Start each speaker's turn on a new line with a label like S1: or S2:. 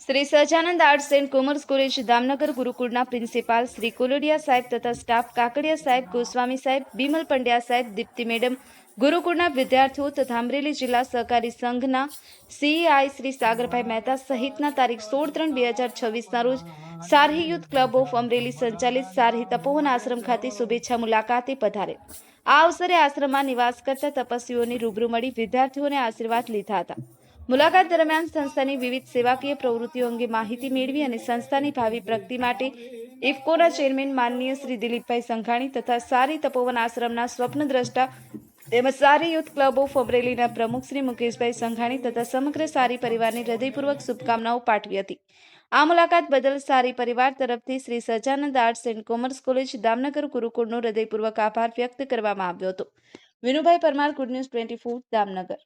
S1: Shri Sahajanand arts and commerce college Damnagar ગુરુકુળના principal Shri Koladiya સાહેબ તથા સ્ટાફ કાકડિયા સાહેબ, ગોસ્વામી સાહેબ, બિમલ પંડ્યા સાહેબ, દીપ્તિ મેડમ, ગુરુકુળના વિદ્યાર્થીઓ તથા અમરેલી જિલ્લા સહકારી સંઘના સીઈઆઈ શ્રી સાગરભાઈ મહેતા સહિતના તારીખ 16/3/2026ના રોજ સારહી યુથ ક્લબ ઓફ અમરેલી સંચાલિત સારહી તપોવન આશ્રમ ખાતે શુભેચ્છા મુલાકાતે પધારે. આ અવસરે આશ્રમમાં નિવાસ કરતા તપસ્વીઓને રૂબરૂ મળી વિદ્યાર્થીઓને આશીર્વાદ લીધા હતા. મુલાકાત દરમિયાન સંસ્થાની વિવિધ સેવાકીય પ્રવૃત્તિઓ અંગે માહિતી મેળવી અને સંસ્થાની ભાવિ પ્રગતિ માટે ઇફકોના ચેરમેન માનનીય શ્રી દિલીપભાઈ સંઘાણી તથા સારી તપોવન આશ્રમના સ્વપ્નદ્રષ્ટા તેમજ સારી યુથ ક્લબ ઓફ અમરેલીના પ્રમુખ શ્રી મુકેશભાઈ સંઘાણી તથા સમગ્ર સારી પરિવારને હૃદયપૂર્વક શુભકામનાઓ પાઠવી હતી. આ મુલાકાત બદલ સારી પરિવાર તરફથી Shri Sahajanand arts and commerce college Damnagar ગુરુકુળનો હૃદયપૂર્વક આભાર વ્યક્ત કરવામાં આવ્યો હતો. Vinubhai Parmar, good news 24, Damnagar.